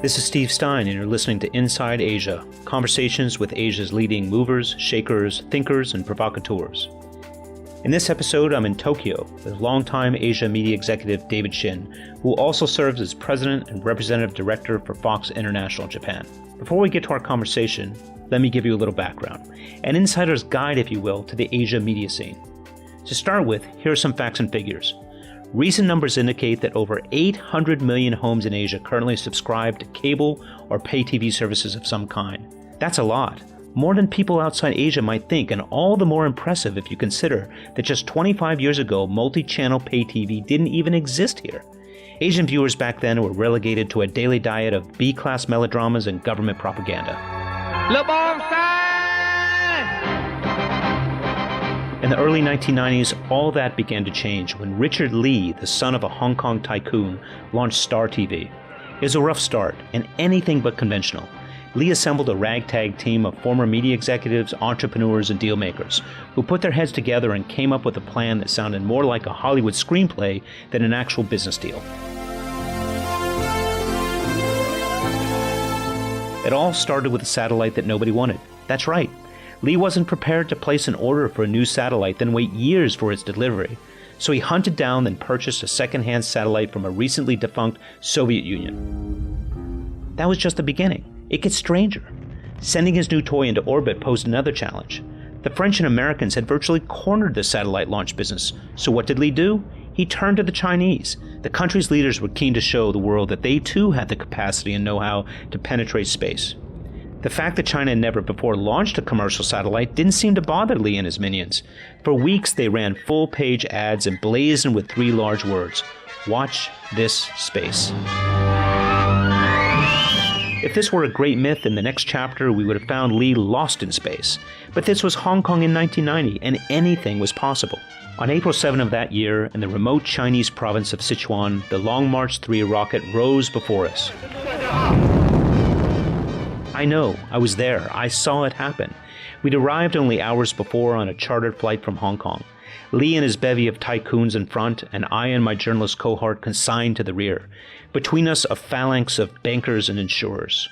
This is Steve Stein, and you're listening to Inside Asia, conversations with Asia's leading movers, shakers, thinkers, and provocateurs. In this episode, I'm in Tokyo with longtime Asia media executive David Shin, who also serves as president and representative director for Fox International Japan. Before we get to our conversation, let me give you a little background, an insider's guide, if you will, to the Asia media scene. To start with, here are some facts and figures. Recent numbers indicate that over 800 million homes in Asia currently subscribe to cable or pay TV services of some kind. That's a lot. More than people outside Asia might think, and all the more impressive if you consider that just 25 years ago, multi-channel pay TV didn't even exist here. Asian viewers back then were relegated to a daily diet of B-class melodramas and government propaganda. In the early 1990s, all that began to change when Richard Lee, the son of a Hong Kong tycoon, launched Star TV. It was a rough start, and anything but conventional. Lee assembled a ragtag team of former media executives, entrepreneurs, and dealmakers who put their heads together and came up with a plan that sounded more like a Hollywood screenplay than an actual business deal. It all started with a satellite that nobody wanted. That's right. Lee wasn't prepared to place an order for a new satellite, then wait years for its delivery. So he hunted down and purchased a second-hand satellite from a recently defunct Soviet Union. That was just the beginning. It gets stranger. Sending his new toy into orbit posed another challenge. The French and Americans had virtually cornered the satellite launch business. So what did Lee do? He turned to the Chinese. The country's leaders were keen to show the world that they too had the capacity and know-how to penetrate space. The fact that China had never before launched a commercial satellite didn't seem to bother Lee and his minions. For weeks they ran full-page ads emblazoned with three large words: "Watch this space." If this were a great myth, in the next chapter we would have found Lee lost in space. But this was Hong Kong in 1990, and anything was possible. On April 7 of that year, in the remote Chinese province of Sichuan, the Long March 3 rocket rose before us. I know, I was there. I saw it happen. We'd arrived only hours before on a chartered flight from Hong Kong. Lee and his bevy of tycoons in front, and I and my journalist cohort consigned to the rear. Between us, a phalanx of bankers and insurers.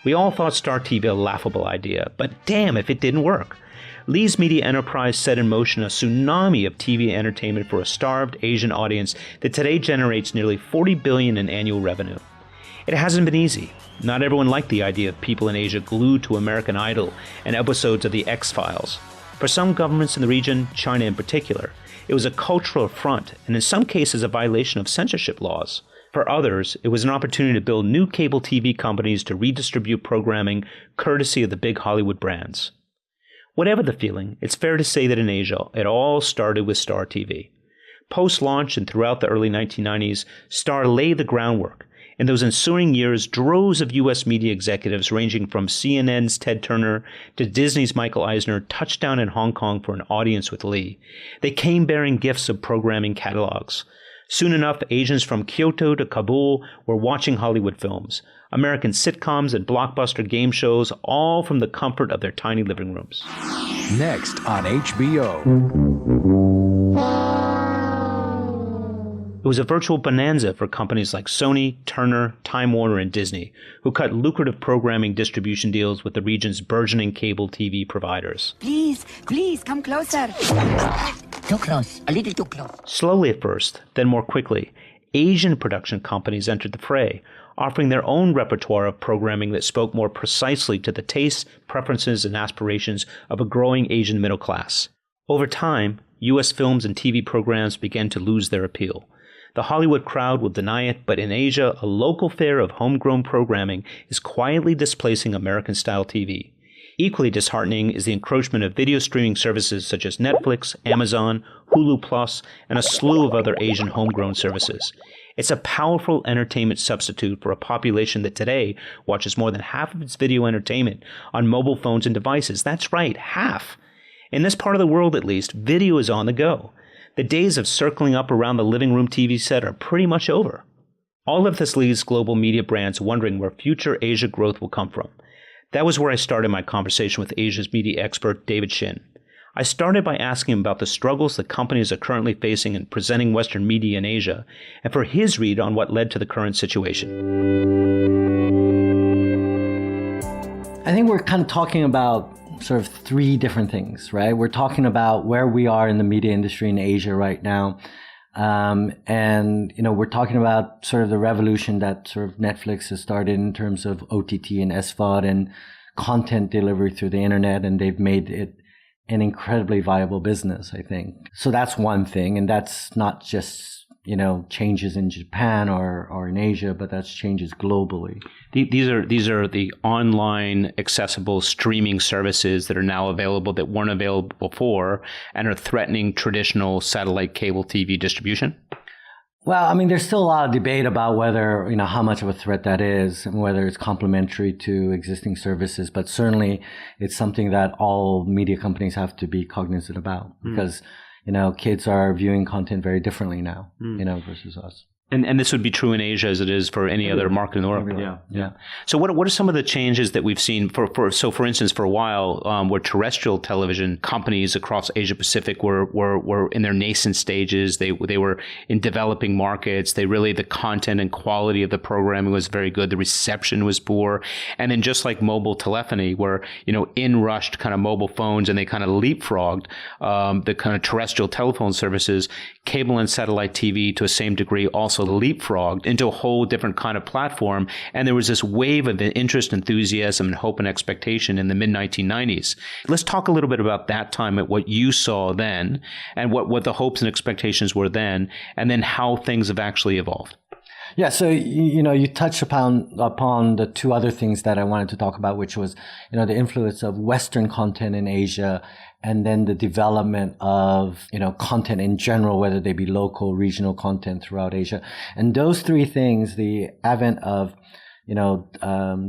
We all thought Star TV a laughable idea, but damn if it didn't work. Lee's media enterprise set in motion a tsunami of TV entertainment for a starved Asian audience that today generates nearly $40 billion in annual revenue. It hasn't been easy. Not everyone liked the idea of people in Asia glued to American Idol and episodes of The X-Files. For some governments in the region, China in particular, it was a cultural affront and in some cases a violation of censorship laws. For others, it was an opportunity to build new cable TV companies to redistribute programming courtesy of the big Hollywood brands. Whatever the feeling, it's fair to say that in Asia, it all started with Star TV. Post-launch and throughout the early 1990s, Star laid the groundwork. In those ensuing years, droves of U.S. media executives ranging from CNN's Ted Turner to Disney's Michael Eisner touched down in Hong Kong for an audience with Lee. They came bearing gifts of programming catalogs. Soon enough, Asians from Kyoto to Kabul were watching Hollywood films, American sitcoms and blockbuster game shows, all from the comfort of their tiny living rooms. Next on HBO. It was a virtual bonanza for companies like Sony, Turner, Time Warner, and Disney, who cut lucrative programming distribution deals with the region's burgeoning cable TV providers. Please, come closer. Too close, a little too close. Slowly at first, then more quickly, Asian production companies entered the fray, offering their own repertoire of programming that spoke more precisely to the tastes, preferences, and aspirations of a growing Asian middle class. Over time, U.S. films and TV programs began to lose their appeal. The Hollywood crowd will deny it, but in Asia, a local fare of homegrown programming is quietly displacing American-style TV. Equally disheartening is the encroachment of video streaming services such as Netflix, Amazon, Hulu Plus, and a slew of other Asian homegrown services. It's a powerful entertainment substitute for a population that today watches more than half of its video entertainment on mobile phones and devices. That's right, half. In this part of the world, at least, video is on the go. The days of circling up around the living room TV set are pretty much over. All of this leaves global media brands wondering where future Asia growth will come from. That was where I started my conversation with Asia's media expert, David Shin. I started by asking him about the struggles that companies are currently facing in presenting Western media in Asia, and for his read on what led to the current situation. I think we're kind of talking about sort of three different things, right? We're talking about where we are in the media industry in Asia right now. And, we're talking about sort of the revolution that sort of Netflix has started in terms of OTT and SVOD and content delivery through the internet. And they've made it an incredibly viable business, I think. So that's one thing. And that's not just, changes in Japan or in Asia, but that's changes globally. These are the online accessible streaming services that are now available that weren't available before and are threatening traditional satellite cable TV distribution? Well, I mean, there's still a lot of debate about whether, how much of a threat that is and whether it's complementary to existing services. But certainly it's something that all media companies have to be cognizant about because, kids are viewing content very differently now, versus us. And this would be true in Asia as it is for any other market in the world. Yeah. So what are some of the changes that we've seen for instance, for a while, where terrestrial television companies across Asia Pacific were in their nascent stages. They were in developing markets. The content and quality of the programming was very good. The reception was poor. And then just like mobile telephony, where, in rushed kind of mobile phones and they kind of leapfrogged, the kind of terrestrial telephone services, cable and satellite TV to a same degree also leapfrogged into a whole different kind of platform. And there was this wave of interest, enthusiasm, and hope and expectation in the mid-1990s. Let's talk a little bit about that time, at what you saw then and what the hopes and expectations were then, and then how things have actually evolved. Yeah, so you touched upon the two other things that I wanted to talk about, which was the influence of Western content in Asia, and then the development of content in general, whether they be local, regional content throughout Asia. And those three things, the advent of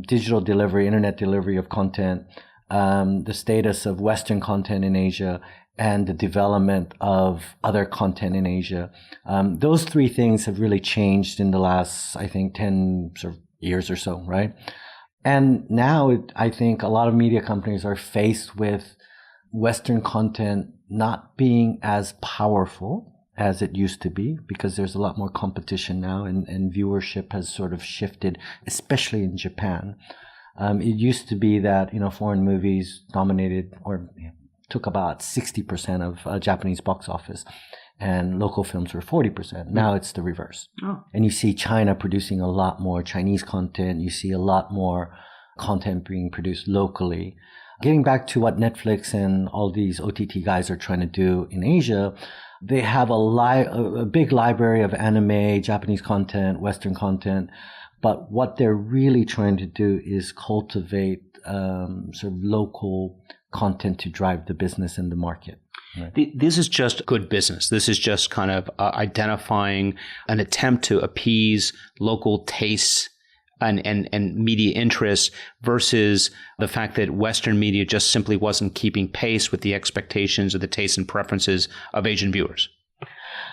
digital delivery, internet delivery of content, the status of Western content in Asia, and the development of other content in Asia. Those three things have really changed in the last, I think, 10 sort of years or so, right? And now I think a lot of media companies are faced with Western content not being as powerful as it used to be, because there's a lot more competition now and viewership has sort of shifted, especially in Japan. It used to be that, foreign movies dominated or took about 60% of Japanese box office, and local films were 40%. Now it's the reverse. Oh. And you see China producing a lot more Chinese content. You see a lot more content being produced locally. Getting back to what Netflix and all these OTT guys are trying to do in Asia, they have a big library of anime, Japanese content, Western content. But what they're really trying to do is cultivate sort of local content to drive the business and the market. Right. This is just good business. This is just kind of identifying an attempt to appease local tastes and media interests versus the fact that Western media just simply wasn't keeping pace with the expectations or the tastes and preferences of Asian viewers.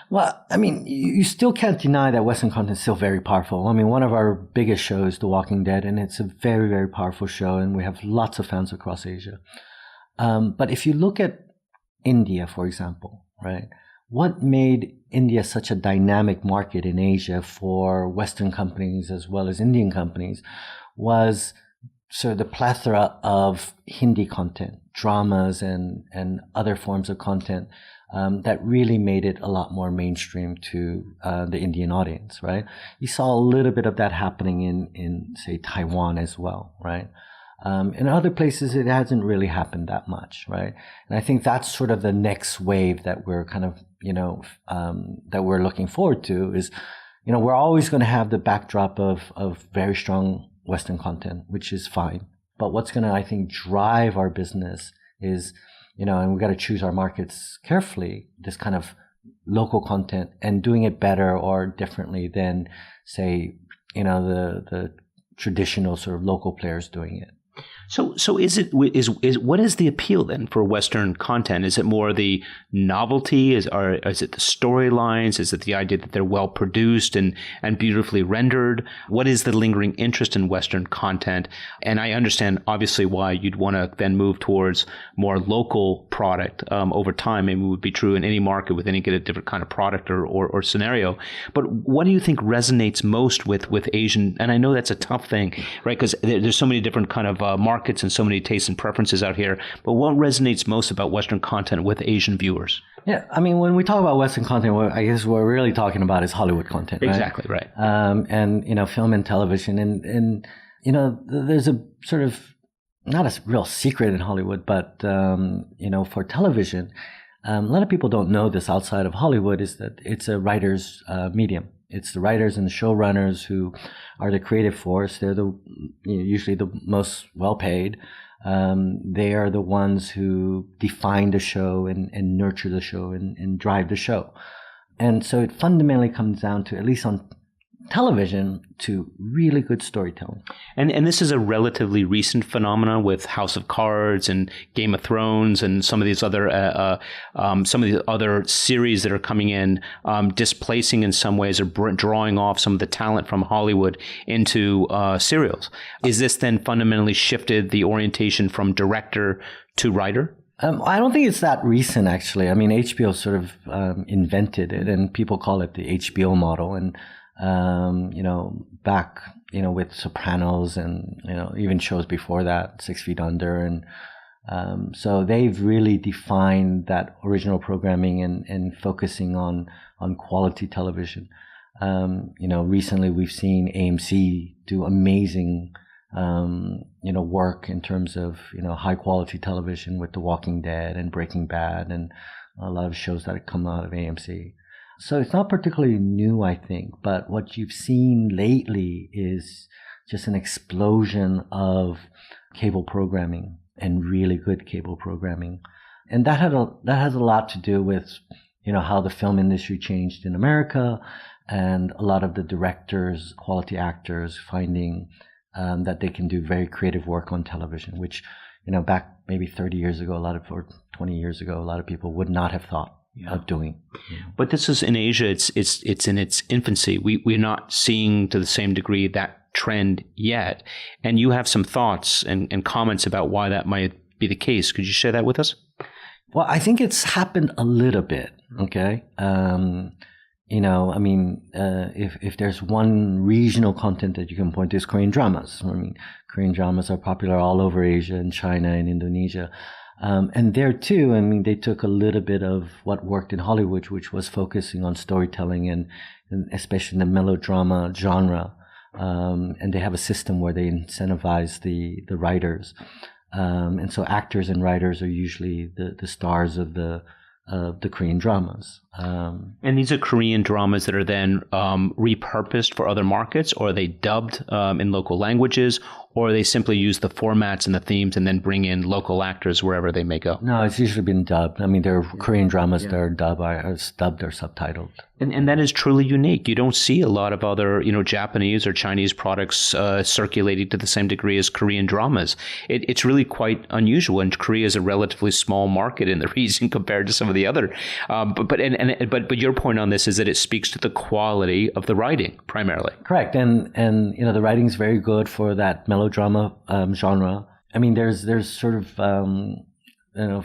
Well, I mean, you still can't deny that Western content is still very powerful. I mean, one of our biggest shows is The Walking Dead, and it's a very, very powerful show, and we have lots of fans across Asia. But if you look at India, for example, right, what made India such a dynamic market in Asia for Western companies as well as Indian companies was sort of the plethora of Hindi content, dramas and other forms of content that really made it a lot more mainstream to the Indian audience, right? You saw a little bit of that happening in say, Taiwan as well, right? In other places, it hasn't really happened that much, right? And I think that's sort of the next wave that we're kind of, that we're looking forward to is, we're always going to have the backdrop of very strong Western content, which is fine. But what's going to, I think, drive our business is, and we've got to choose our markets carefully, this kind of local content and doing it better or differently than, say, the traditional sort of local players doing it. So what is the appeal then for Western content? Is it more the novelty? Is it the storylines? Is it the idea that they're well produced and beautifully rendered? What is the lingering interest in Western content? And I understand obviously why you'd want to then move towards more local product over time. Maybe it would be true in any market with any different kind of product or scenario. But what do you think resonates most with Asian? And I know that's a tough thing, right? Because there's so many different kind of markets and so many tastes and preferences out here. But what resonates most about Western content with Asian viewers? Yeah, I mean, when we talk about Western content, I guess what we're really talking about is Hollywood content, right? Exactly, right. And, film and television. And there's a sort of, not a real secret in Hollywood, but, for television, a lot of people don't know this outside of Hollywood, is that it's a writer's medium. It's the writers and the showrunners who are the creative force. They're usually the most well-paid. They are the ones who define the show and nurture the show and drive the show. And so it fundamentally comes down to, at least on television, to really good storytelling. And this is a relatively recent phenomenon with House of Cards and Game of Thrones and some of these other series that are coming in, displacing in some ways or drawing off some of the talent from Hollywood into serials. Is this then fundamentally shifted the orientation from director to writer? I don't think it's that recent, actually. I mean, HBO sort of invented it, and people call it the HBO model. And back, with Sopranos and, even shows before that, 6 Feet Under. And so they've really defined that original programming and focusing on quality television. Recently we've seen AMC do amazing, work in terms of, high quality television with The Walking Dead and Breaking Bad and a lot of shows that have come out of AMC. So it's not particularly new, I think, but what you've seen lately is just an explosion of cable programming, and really good cable programming. And that has a lot to do with, how the film industry changed in America, and a lot of the directors, quality actors finding that they can do very creative work on television, which, back maybe 30 years ago, or 20 years ago, a lot of people would not have thought of doing. But this is in Asia, it's in its infancy. We're not seeing to the same degree that trend yet. And you have some thoughts and comments about why that might be the case. Could you share that with us? Well, I think it's happened a little bit. Okay. If there's one regional content that you can point to, is Korean dramas. I mean, Korean dramas are popular all over Asia and China and Indonesia. And there too, they took a little bit of what worked in Hollywood, which was focusing on storytelling and especially in the melodrama genre. And they have a system where they incentivize the writers. And so actors and writers are usually the stars of the Korean dramas. And these are Korean dramas that are then repurposed for other markets, or are they dubbed in local languages, or they simply use the formats and the themes and then bring in local actors wherever they may go? No, it's usually been dubbed. There are Korean dramas that are dubbed or subtitled. And that is truly unique. You don't see a lot of other, Japanese or Chinese products circulating to the same degree as Korean dramas. It's really quite unusual, and Korea is a relatively small market in the region compared to some of the other. But your point on this is that it speaks to the quality of the writing primarily. Correct, and the writing is very good for that melodrama genre. There's sort of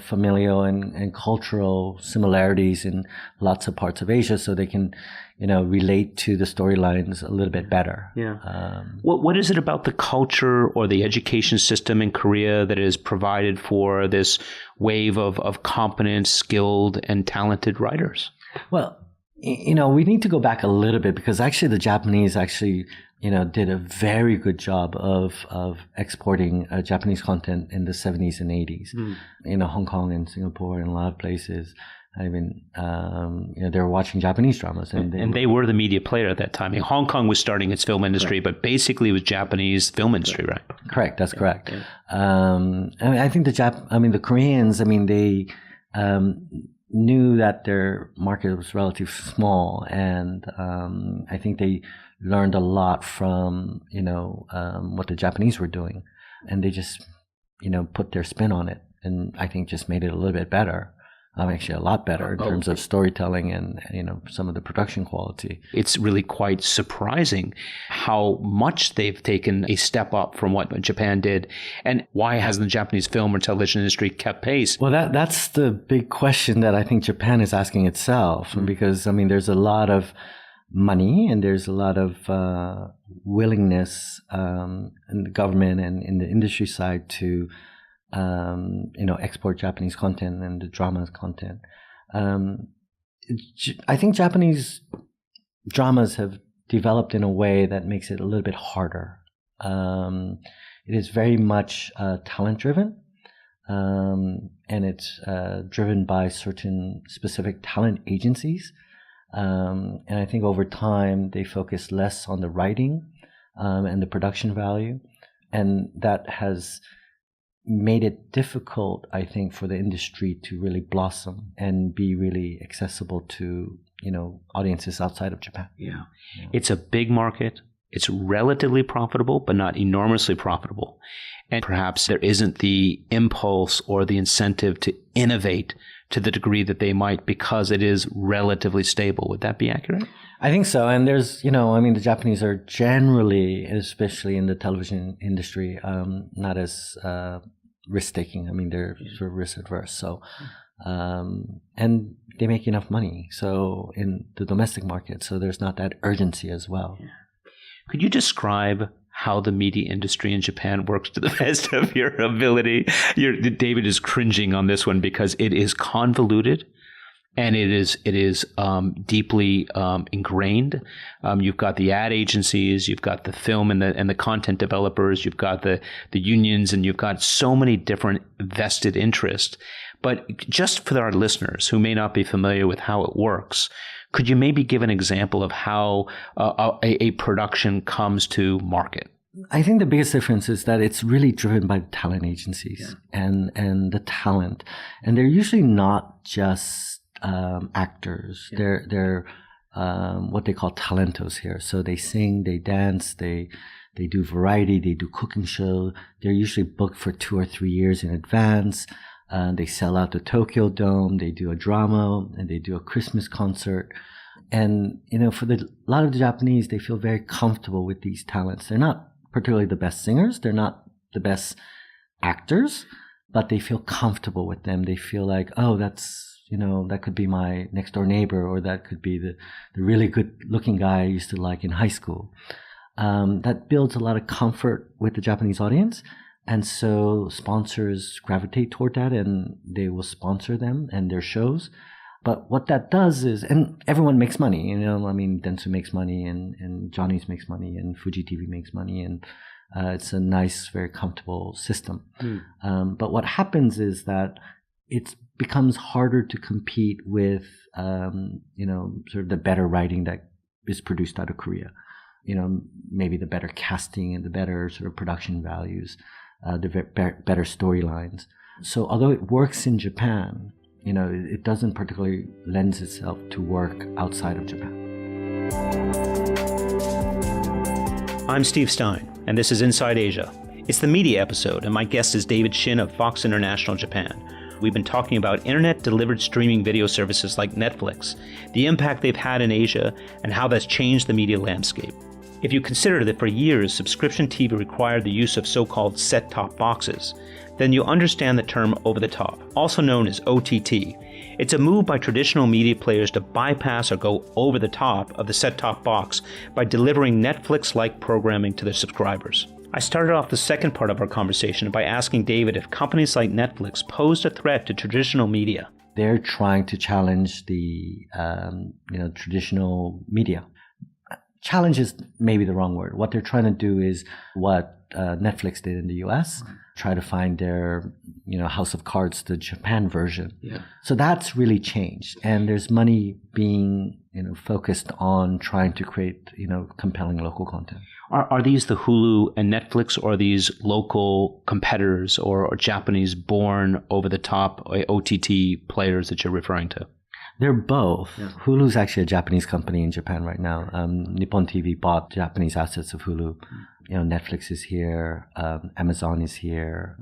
familial and cultural similarities in lots of parts of Asia, so they can, relate to the storylines a little bit better. Yeah. What is it about the culture or the education system in Korea that is provided for this wave of competent, skilled, and talented writers? Well, we need to go back a little bit, because actually the Japanese did a very good job of exporting Japanese content in the 70s and 80s. Hong Kong and Singapore and a lot of places. They were watching Japanese dramas. And they were the media player at that time. Hong Kong was starting its film industry, but basically it was Japanese film industry, right? Correct, that's correct. Yeah. I think the Koreans, they knew that their market was relatively small, and I think they learned a lot from what the Japanese were doing, and they just put their spin on it, and I think just made it a little bit better. Actually, a lot better in terms of storytelling and some of the production quality. It's really quite surprising how much they've taken a step up from what Japan did, and why hasn't the Japanese film or television industry kept pace? Well, that's the big question that I think Japan is asking itself, because there's a lot of money and there's a lot of willingness in the government and in the industry side to export Japanese content and the drama content. I think Japanese dramas have developed in a way that makes it a little bit harder. It is very much talent driven, and it's driven by certain specific talent agencies. And I think over time they focus less on the writing and the production value, and that has made it difficult, I think, for the industry to really blossom and be really accessible to audiences outside of Japan. Yeah. It's a big market. It's relatively profitable, but not enormously profitable. And perhaps there isn't the impulse or the incentive to innovate to the degree that they might because it is relatively stable. Would that be accurate? I think so. And there's, the Japanese are generally, especially in the television industry, not as risk-taking. They're sort of risk-adverse. So, and they make enough money. So in the domestic market, so there's not that urgency as well. Yeah. Could you describe how the media industry in Japan works to the best of your ability? David is cringing on this one because it is convoluted and it is deeply ingrained. You've got the ad agencies, you've got the film and the content developers, you've got the unions, and you've got so many different vested interests. But just for our listeners who may not be familiar with how it works, could you maybe give an example of how a production comes to market? I think the biggest difference is that it's really driven by talent agencies and the talent. And they're usually not just actors. Yeah. They're what they call talentos here. So they sing, they dance, they do variety, they do cooking show. They're usually booked for 2 or 3 years in advance. They sell out the Tokyo Dome, they do a drama, and they do a Christmas concert. And, for a lot of the Japanese, they feel very comfortable with these talents. They're not particularly the best singers, they're not the best actors, but they feel comfortable with them. They feel like, oh, that's, that could be my next door neighbor, or that could be the really good looking guy I used to like in high school. That builds a lot of comfort with the Japanese audience. And so sponsors gravitate toward that and they will sponsor them and their shows. But what that does is, and everyone makes money, Dentsu makes money and Johnny's makes money and Fuji TV makes money, and it's a nice, very comfortable system. But what happens is that it becomes harder to compete with, sort of the better writing that is produced out of Korea. Maybe the better casting and the better sort of production values. The better storylines. So although it works in Japan, it doesn't particularly lend itself to work outside of Japan. I'm Steve Stein, and this is Inside Asia. It's the media episode, and my guest is David Shin of Fox International Japan. We've been talking about internet-delivered streaming video services like Netflix, the impact they've had in Asia, and how that's changed the media landscape. If you consider that for years subscription TV required the use of so-called set-top boxes, then you understand the term over-the-top, also known as OTT. It's a move by traditional media players to bypass or go over the top of the set-top box by delivering Netflix-like programming to their subscribers. I started off the second part of our conversation by asking David if companies like Netflix posed a threat to traditional media. They're trying to challenge the traditional media. Challenge is maybe the wrong word. What they're trying to do is what Netflix did in the US, try to find their, House of Cards, the Japan version. Yeah. So that's really changed. And there's money being, focused on trying to create, compelling local content. Are these the Hulu and Netflix, or are these local competitors or Japanese born over the top OTT players that you're referring to? They're both. Yeah. Hulu's actually a Japanese company in Japan right now. Nippon TV bought Japanese assets of Hulu. Netflix is here. Amazon is here.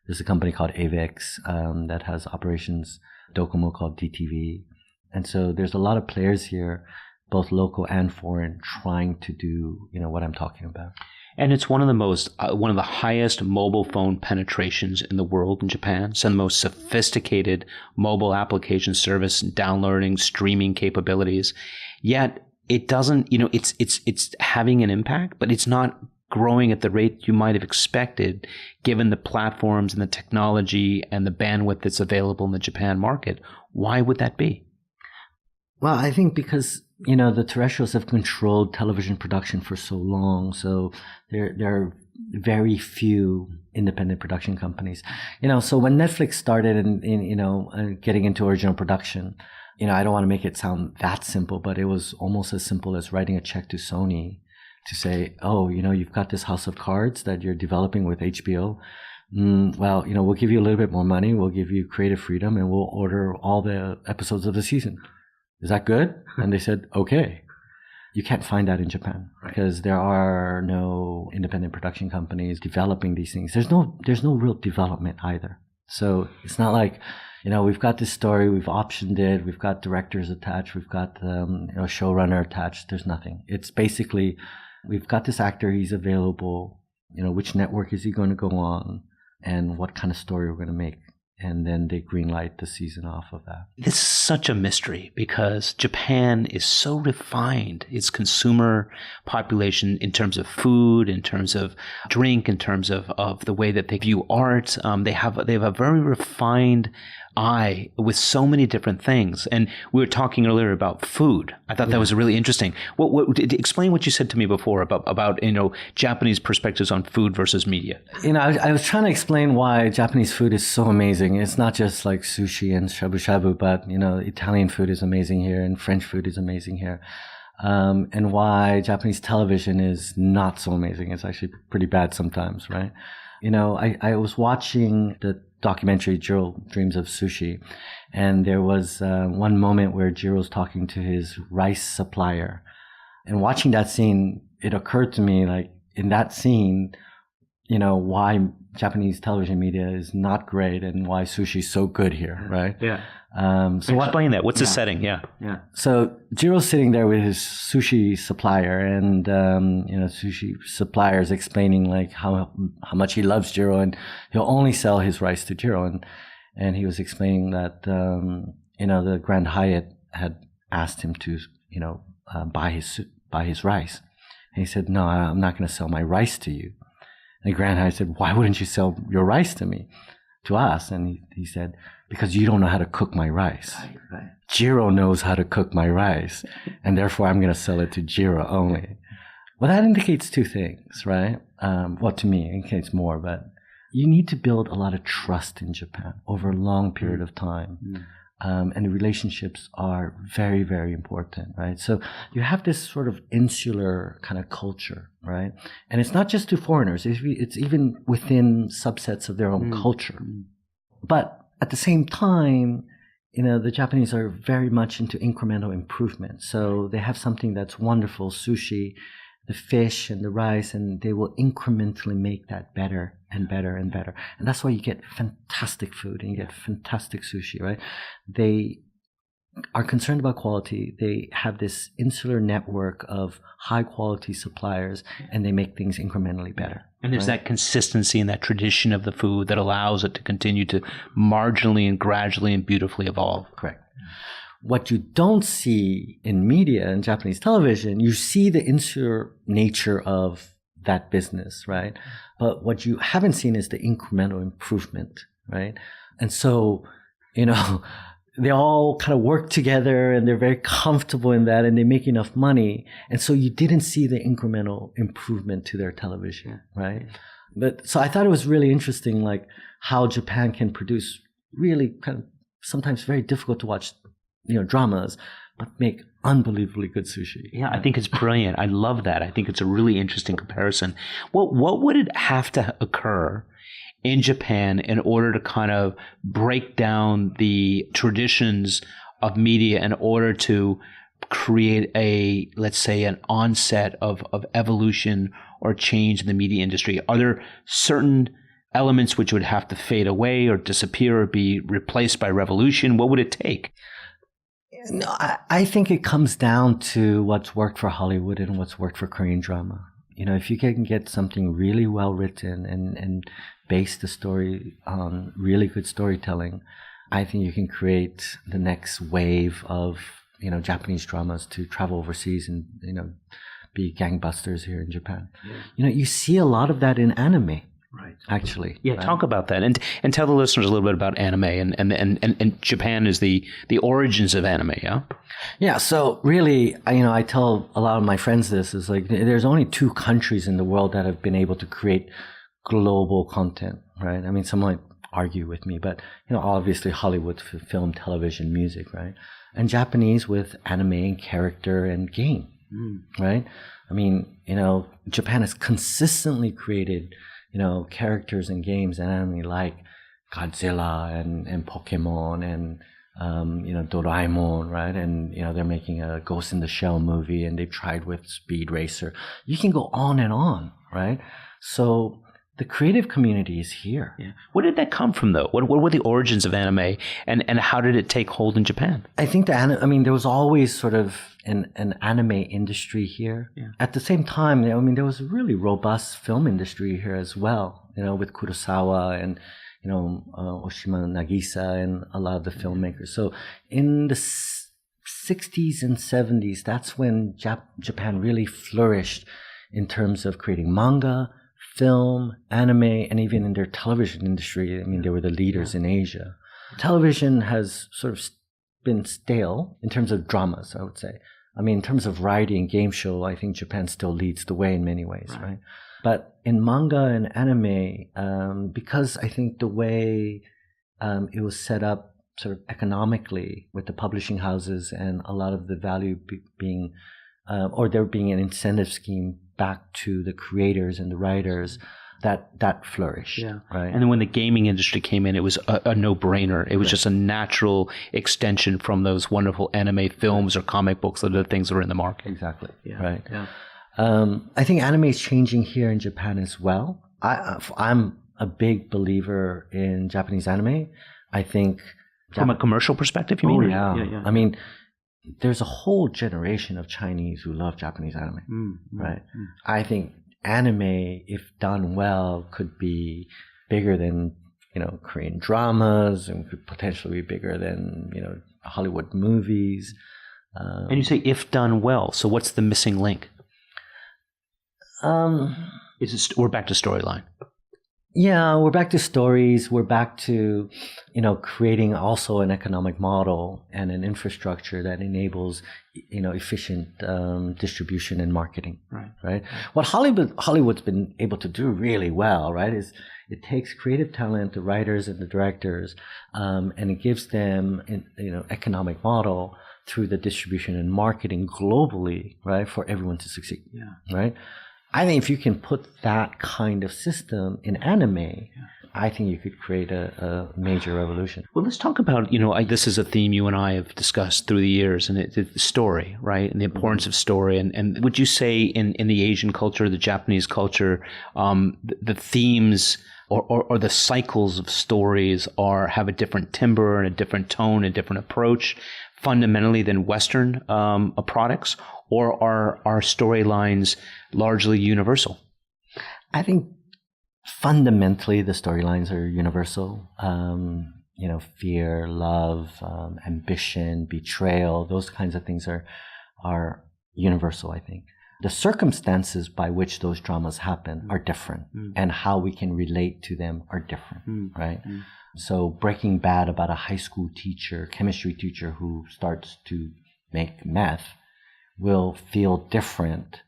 There's a company called Avix that has operations, Docomo called DTV. And so there's a lot of players here, both local and foreign, trying to do, what I'm talking about. And it's one of the highest mobile phone penetrations in the world in Japan. Some of the most sophisticated mobile application service, downloading, streaming capabilities. Yet it doesn't, it's having an impact, but it's not growing at the rate you might have expected given the platforms and the technology and the bandwidth that's available in the Japan market. Why would that be? Well, I think because, the terrestrials have controlled television production for so long. So there are very few independent production companies. So when Netflix started in getting into original production, I don't want to make it sound that simple, but it was almost as simple as writing a check to Sony to say, oh, you've got this House of Cards that you're developing with HBO. Well, we'll give you a little bit more money. We'll give you creative freedom and we'll order all the episodes of the season. Is that good? And they said, okay. You can't find that in Japan because there are no independent production companies developing these things. There's no real development either. So it's not like, we've got this story, we've optioned it, we've got directors attached, we've got showrunner attached. There's nothing. It's basically, we've got this actor, he's available. Which network is he going to go on, and what kind of story we're going to make. And then they greenlight the season off of that. This is such a mystery because Japan is so refined. Its consumer population in terms of food, in terms of drink, in terms of the way that they view art. They have a very refined eye with so many different things. And we were talking earlier about food. I thought that was really interesting. Explain what you said to me before about Japanese perspectives on food versus media. I was trying to explain why Japanese food is so amazing. It's not just like sushi and shabu shabu, but Italian food is amazing here and French food is amazing here. And why Japanese television is not so amazing. It's actually pretty bad sometimes, right? I was watching the documentary Jiro Dreams of Sushi, and there was one moment where Jiro's talking to his rice supplier. And watching that scene, it occurred to me, like, in that scene, why Japanese television media is not great and why sushi is so good here, right? Yeah. So explain that. What's the setting? Yeah. So Jiro's sitting there with his sushi supplier, and sushi supplier is explaining like how much he loves Jiro, and he'll only sell his rice to Jiro, and he was explaining that the Grand Hyatt had asked him to buy his rice, and he said, no, I'm not going to sell my rice to you. And the Grand Hyatt said, why wouldn't you sell your rice to us? And he said, because you don't know how to cook my rice. Right. Jiro knows how to cook my rice, and therefore I'm going to sell it to Jiro only. Well, that indicates two things, right? To me, it indicates more, but you need to build a lot of trust in Japan over a long period of time. And the relationships are very, very important, right? So you have this sort of insular kind of culture, right? And it's not just to foreigners. It's even within subsets of their own culture. But at the same time, the Japanese are very much into incremental improvement. So they have something that's wonderful, sushi, the fish and the rice, and they will incrementally make that better and better and better. And that's why you get fantastic food and you get fantastic sushi, right? They are concerned about quality. They have this insular network of high quality suppliers, and they make things incrementally better. And there's that consistency and that tradition of the food that allows it to continue to marginally and gradually and beautifully evolve. Correct. What you don't see in media and Japanese television, you see the insular nature of that business, right? But what you haven't seen is the incremental improvement, right? And so, they all kind of work together and they're very comfortable in that and they make enough money. And so you didn't see the incremental improvement to their television, right? But so I thought it was really interesting, like how Japan can produce really kind of sometimes very difficult to watch dramas, but make unbelievably good sushi. Yeah, I think it's brilliant. I love that. I think it's a really interesting comparison. What would it have to occur in Japan in order to kind of break down the traditions of media in order to create let's say, an onset of evolution or change in the media industry? Are there certain elements which would have to fade away or disappear or be replaced by revolution? What would it take? No, I think it comes down to what's worked for Hollywood and what's worked for Korean drama. If you can get something really well written and base the story on really good storytelling, I think you can create the next wave of, Japanese dramas to travel overseas and, be gangbusters here in Japan. Yeah. You see a lot of that in anime. Right. Actually. Yeah, right? Talk about that and tell the listeners a little bit about anime and Japan is the origins of anime, yeah? Yeah, so really, I tell a lot of my friends this is like there's only 2 countries in the world that have been able to create global content, right? I mean, some might argue with me, but obviously Hollywood, film, television, music, right? And Japanese with anime and character and game, right? I mean, Japan has consistently created characters and games and anime like Godzilla and Pokemon and Doraemon, right? And they're making a Ghost in the Shell movie, and they've tried with Speed Racer. You can go on and on, right? So the creative community is here. Yeah. Where did that come from, though? What were the origins of anime, and how did it take hold in Japan? I think there was always sort of an anime industry here. Yeah. At the same time, there was a really robust film industry here as well, with Kurosawa and, Oshima Nagisa and a lot of the filmmakers. So in the 60s and 70s, that's when Japan really flourished in terms of creating manga, film, anime, and even in their television industry. I mean, they were the leaders in Asia. Television has sort of been stale in terms of dramas, I would say. I mean, in terms of variety and game show, I think Japan still leads the way in many ways, right? But in manga and anime, because I think the way it was set up sort of economically with the publishing houses and a lot of the value being, or there being an incentive scheme back to the creators and the writers, that flourished. Yeah. Right. And then when the gaming industry came in, it was a no-brainer. It was just a natural extension from those wonderful anime films or comic books that are the things that were in the market. Exactly. Yeah. Right. Yeah. I think anime is changing here in Japan as well. I'm a big believer in Japanese anime. I think from a commercial perspective, you mean? Yeah. I mean, there's a whole generation of Chinese who love Japanese anime, right? I think anime, if done well, could be bigger than, Korean dramas and could potentially be bigger than, Hollywood movies. And you say if done well. So what's the missing link? We're back to storyline. Yeah, we're back to stories. We're back to, creating also an economic model and an infrastructure that enables, efficient distribution and marketing. Right. What Hollywood's been able to do really well, right, is it takes creative talent, the writers and the directors, and it gives them, economic model through the distribution and marketing globally, right, for everyone to succeed. Yeah. Right. I think if you can put that kind of system in anime, I think you could create a major revolution. Well, let's talk about, this is a theme you and I have discussed through the years, and it's the story, right? And the importance of story. And would you say in the Asian culture, the Japanese culture, the themes or the cycles of stories have a different timbre and a different tone, a different approach fundamentally than Western products? Or are our storylines largely universal? I think fundamentally the storylines are universal. Fear, love, ambition, betrayal, those kinds of things are universal, I think. The circumstances by which those dramas happen are different, and how we can relate to them are different, right? So Breaking Bad, about a high school teacher, chemistry teacher who starts to make meth, will feel different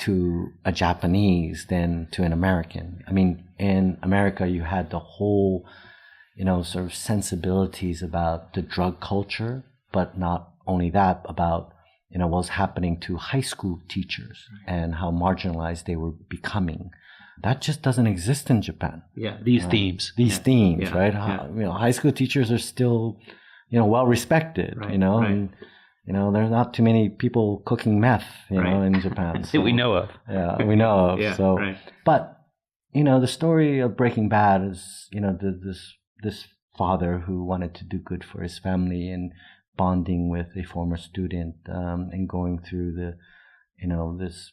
to a Japanese than to an American. I mean, in America, you had the whole, sort of sensibilities about the drug culture, but not only that, about, what was happening to high school teachers and how marginalized they were becoming. That just doesn't exist in Japan. Yeah, these themes. These themes, right? High school teachers are still, well respected, and there's not too many people cooking meth, in Japan. That we know of. Yeah, we know of. But, the story of Breaking Bad is, this father who wanted to do good for his family and bonding with a former student, and going through this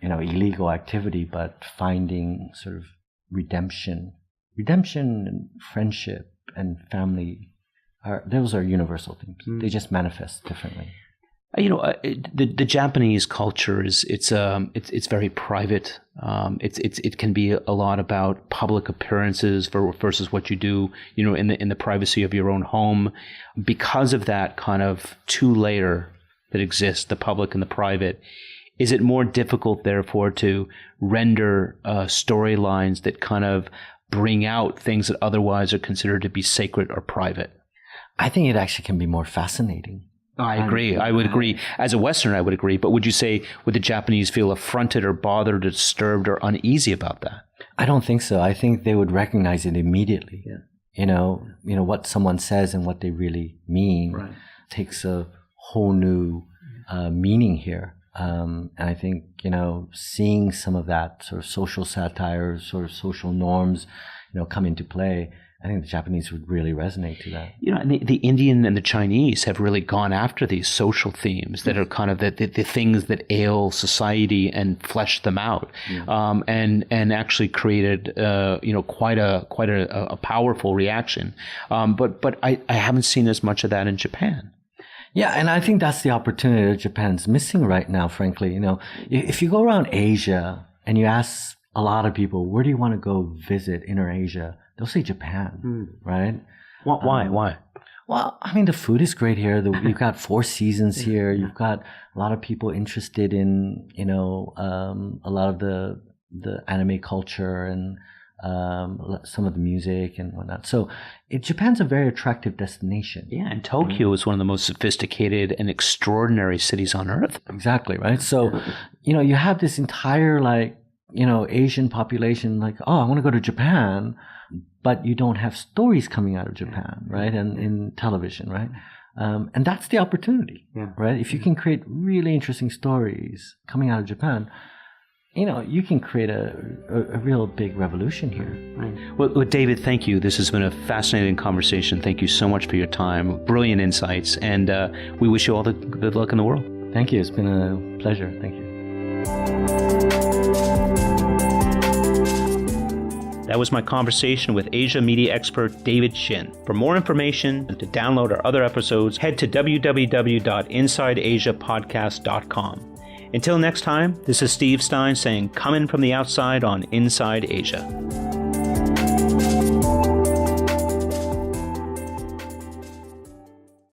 illegal activity, but finding sort of redemption and friendship and family those are universal themes. They just manifest differently. The Japanese culture it's very private. It can be a lot about public appearances versus what you do, in the privacy of your own home. Because of that kind of two-layer that exists, the public and the private, is it more difficult, therefore, to render storylines that kind of bring out things that otherwise are considered to be sacred or private? I think it actually can be more fascinating. I agree. I would agree. As a Westerner, I would agree. But would you say, would the Japanese feel affronted or bothered or disturbed or uneasy about that? I don't think so. I think they would recognize it immediately. Yeah. What someone says and what they really mean takes a whole new meaning here. And I think, seeing some of that sort of social satire, sort of social norms, come into play, I think the Japanese would really resonate to that. And the Indian and the Chinese have really gone after these social themes that are kind of the things that ail society and fleshed them out, and actually created quite a powerful reaction. But I haven't seen as much of that in Japan. Yeah, and I think that's the opportunity that Japan's missing right now, frankly. If you go around Asia and you ask a lot of people, where do you want to go visit inner Asia? They'll say Japan, right? Why? Well, I mean, the food is great here. You've got 4 seasons here. You've got a lot of people interested in, a lot of the anime culture and some of the music and whatnot. So Japan's a very attractive destination. Yeah, and Tokyo is one of the most sophisticated and extraordinary cities on earth. Exactly, right? So, you have this entire, Asian population, I want to go to Japan, but you don't have stories coming out of Japan, right? And in television, right? And that's the opportunity, right? If you can create really interesting stories coming out of Japan, you can create a real big revolution here. Right. Well, David, thank you. This has been a fascinating conversation. Thank you so much for your time. Brilliant insights. And we wish you all the good luck in the world. Thank you. It's been a pleasure. Thank you. That was my conversation with Asia media expert David Shin. For more information and to download our other episodes, head to www.insideasiapodcast.com. Until next time, this is Steve Stein saying, come in from the outside on Inside Asia.